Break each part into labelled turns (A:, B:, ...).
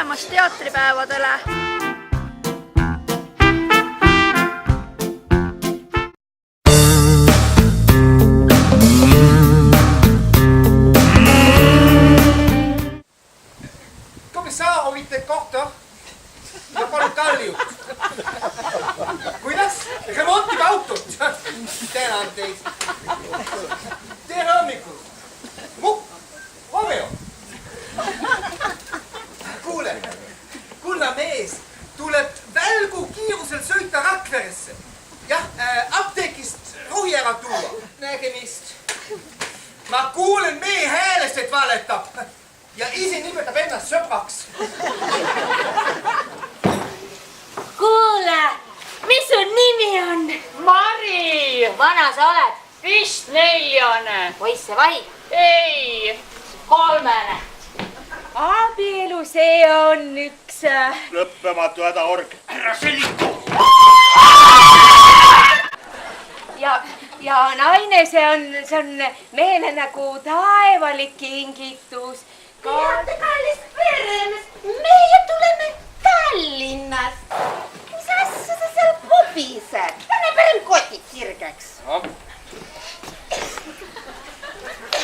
A: tulemast teatripäevadele!
B: Komissaar hovitte kohta ja palun kalliut. Kuidas? Remontib autot. Tänan teid. Tere hommikul. Romeo. Kulla mees tuleb välgu kiirusel sõita Rakveresse. Jah, apteekist rohi ära tuua. Nägemist. Ma kuulen meie häälest, et valetab. Ja ise nimetab ennast sõbraks.
C: Kuule, mis sun nimi on?
D: Mari!
C: Vana sa oled?
D: Vist 4.
C: Poisse vahid?
D: Ei!
C: 3.
D: Abielu, see on üks...
E: Lõppematu hädaorg. Ära selliku!
D: Ja naine, see on meile nagu taevalik kingitus.
C: Teate, kallis peremees, meie tuleme Tallinnast. Mis asja sa seal pobised? Pane parem kotid sirgeks.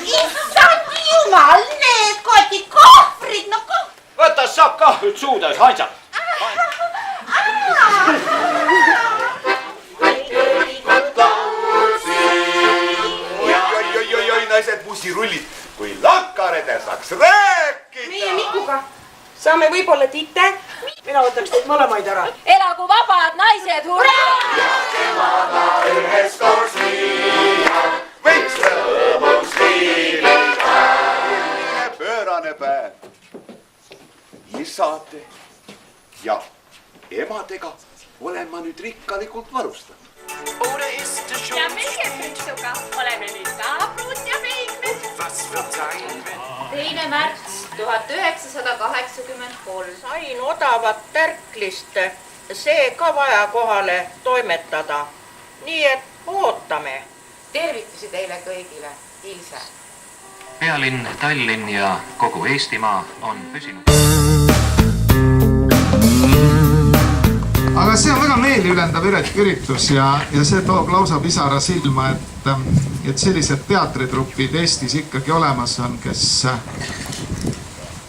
C: Issand jumal, need kotid, kohvrid, no kohvrid.
E: Võta saab kah nüüd suudes, Hansa. Oi, naised bussirullid, kui lakkarede saaks rääkida.
F: Meie Mikuga saame võib-olla tite. Mina võtaks teid mõlemaid ära.
D: Elagu vabad naised, hurraa!
E: Kemada ühes koos viia, võiks lõõmus viilida. Pöörane päev. Isade ja emadega olen ma nüüd rikkalikult varustatud.
D: Ja meie Pritsuga oleme nüüd naabrud ja peikmed.
C: 2. märts 1983.
F: Sain odavat tärklist. See ka vaja kohale toimetada. Nii et ootame.
C: Tervitusi teile kõigile, Ilse.
G: Pealinn Tallinn ja kogu Eestimaa on püsinud.
H: Aga see on väga meeliülendav üritus ja see toob lausa pisara silma, et sellised teatritrupid Eestis ikkagi olemas on, kes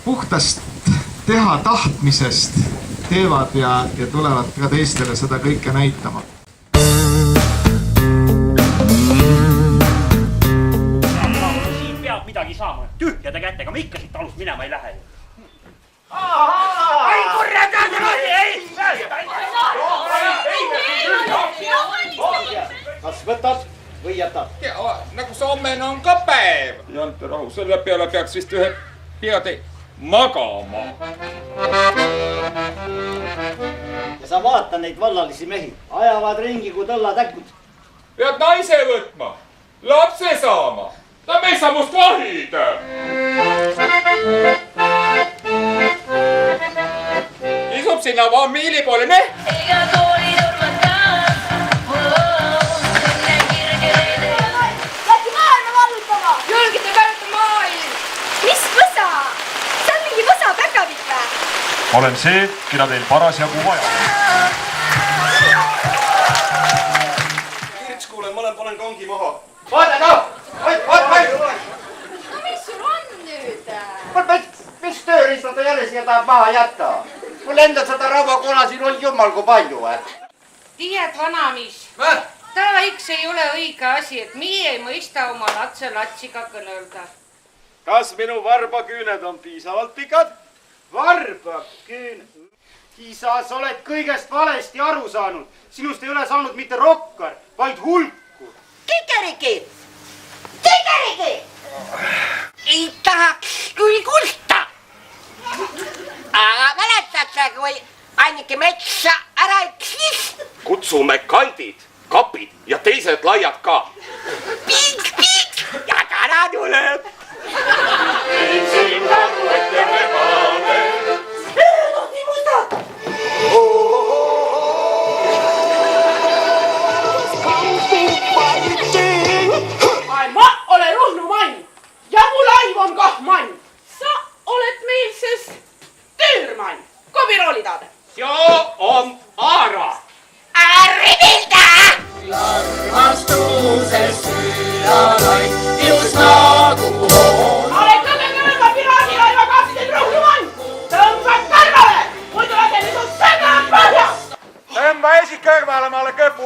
H: puhtast teha tahtmisest teevad ja tulevad ka teistele seda kõike näitama.
I: Siin peab midagi saama. Tühjade kätega, ma ikka siit talust minema ei lähe.
E: Ai, kurjad, kas võtad või jätad?
B: Nagu see hommene on ka päev.
J: Jante rahu, selle peale peaks vist ühe peade magama.
K: Ja sa vaata neid vallalisi mehi. Ajavad ringi kui tõllatäkud.
J: Pead naise võtma, lapse saama. Ta me ei saa must vahida. Isub sinna vamiili poole, ne?
D: Ega kooli turvad taas.
C: Lähti maailma vallutama.
D: Julgite kätte maailm.
A: Mis võsa? See on mingi võsa päkavik vä?
E: Olen see, keda teil parasjagu vaja.
B: Kirts, kuule, mõlem panen kangi maha.
E: Vaata no!
C: No mis sul on nüüd?
K: Mis tööriistad ta jälle siia tahab maha jätta? Mul endal seda rauakona siin on jumal kui palju.
F: Tiied vanamis. Ta iks ei ole õige asi, et meie ei mõista oma latse latsiga kõnelda.
E: Kas minu varbaküüned on piisavalt pikad?
K: Varbaküün. Isa, sa oled kõigest valesti aru saanud. Sinust ei ole saanud mitte rokkar, vaid hulku.
C: Kikeriki! Kikeriki! Ei tahaks küll kulta. Aga mäletate, kui Annike metsa ära eksis?
E: Kutsume kandid, kapid ja teised laiad ka.
C: Pink ja täna tuleb.
E: Siin nagu ette me paane.
C: Nii mustad.
F: Ma olen Ruhnu mann ja mu laiv on kah mann. Sa oled meil siis töörmann.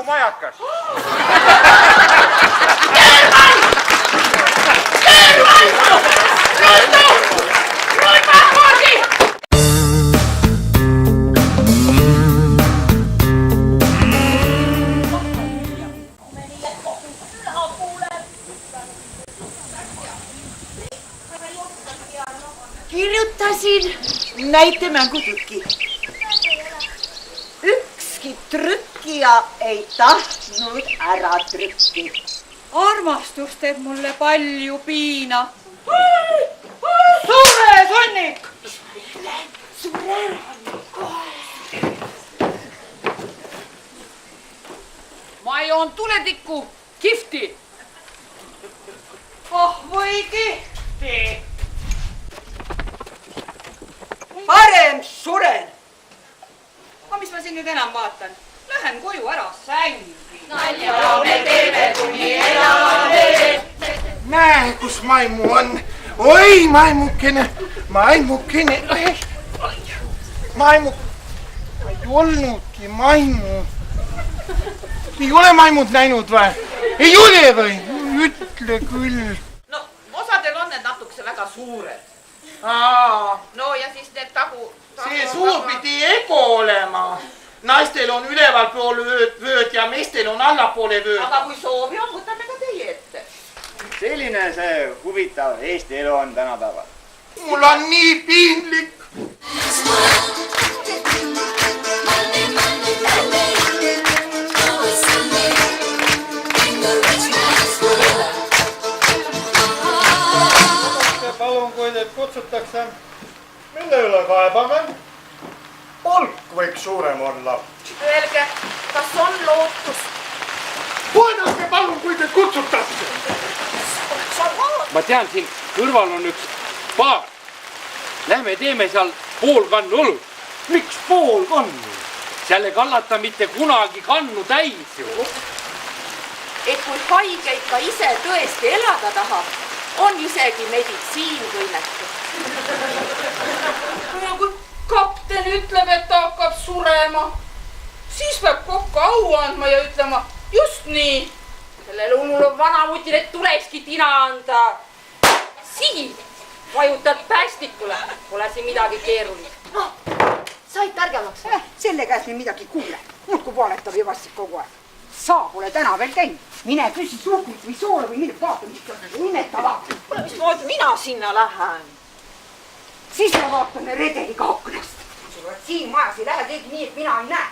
J: majakas.
C: Kirjutasin näitemängutükki. Ükski trükkija ei tahtnud ära trükki.
A: Armastus teeb mulle palju piina.
F: Suure sonnik! Ma joon tuletikku kihvti. Oh või kihvti.
A: Parem suren. Aga mis ma siin nüüd enam vaatan? Lähen koju ära sängi.
C: Nalja me teeme, kuni elame.
K: Näe, kus maimu on. Oi, maimukene. Maimu. Ei olnudki maimu. Ei ole maimut näinud või? Ei ole või? Ütle küll.
F: No, osadel on need natukese väga suured. No ja siis need tagu...
K: See suur pidi ego olema. Naistel on üleval pool vööd ja meestel on allapoole vööd.
F: Aga kui soovi on, võtame ka teie ette.
K: Selline see huvitav Eesti elu on tänapäeval. Mul on nii piinlik.
L: Palun, kui teid kutsutakse, mille üle kaebame? Palk võiks suurem olla.
F: Öelge, kas on lootus?
K: Vaadake palun, kui teid kutsutakse.
J: Ma tean, siin kõrval on üks baar. Lähme teeme seal pool kannu õlut.
K: Miks pool kannu?
J: Seal ei kallata mitte kunagi kannu täis ju.
C: Et kui haige ikka ise tõesti elada tahab, on isegi meditsiin võimetud.
F: Ja kui kapten ütleb, et ta hakkab surema, siis peab kokku au andma ja ütlema, just nii. Sellele hullule vanamutile tulekski tina anda. Siin vajutad päästikule, pole siin midagi keerulist.
C: Said targemaks? Selle käest me midagi kuule. Muudku valetab ja vastab kogu aeg. Sa pole täna veel käinud. Mine küsi suhkrit või soola või mille vaata, mis on imetava.
F: Mismoodi mina sinna lähen?
C: Siis ma vaatan redeliga aknast. Siin majas ei lähe keegi nii, et mina ei näe.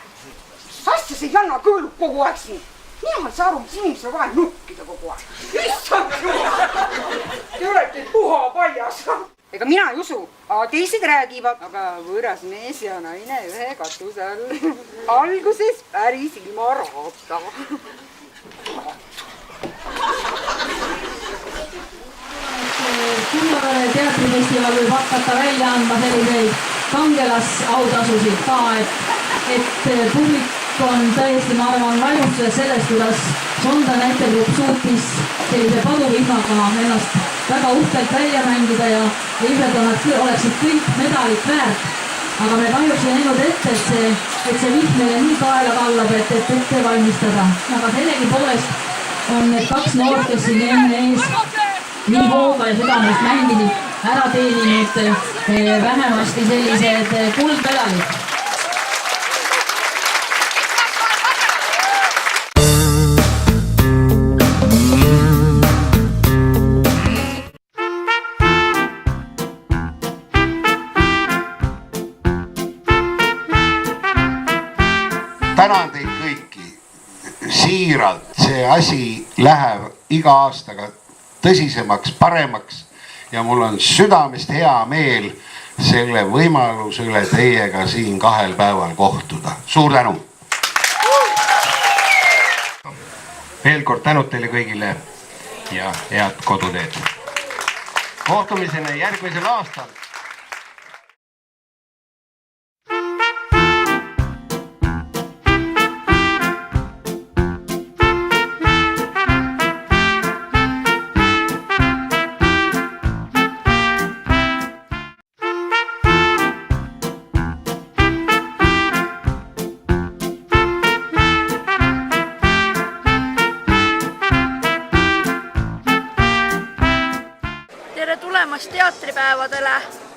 C: Asja see Janna kõõlub kogu aeg siin. Mina ei saa aru, mis inimesel vaja nukkida kogu aeg. Issand jumal! Te olete puha paljas. Ega mina ei usu, aga teised räägivad. Aga võõras mees ja naine ühe katuse all. Alguses päris ilma raata.
M: Kullavere teatrifestival võib hakata välja andma selliseid kangelasautasusid ka, et publik on tõesti, ma arvan, vaimustuses sellest, kuidas Sonda näitegrupp suutis sellise paduvihmaga ennast väga uhkelt välja mängida ja ilmselt oleksid kõik medalit väärt. Aga me kahjuks ei näinud ette, et see vihm meile nii kaela kallab, et ette valmistada. Aga sellegipoolest on need kaks noort, kes siin enne ees nii hooga ja südamest mängisid, ära teeninud vähemasti sellised kuldmedalid.
E: Tänan teid kõiki. Siiralt see asi läheb iga aastaga tõsisemaks, paremaks ja mul on südamest hea meel selle võimaluse üle teiega siin 2 päeval kohtuda. Suur tänu!
N: Veel kord tänud teile kõigile ja head koduteed. Kohtumiseni järgmisel aastal.
O: laupäevadele.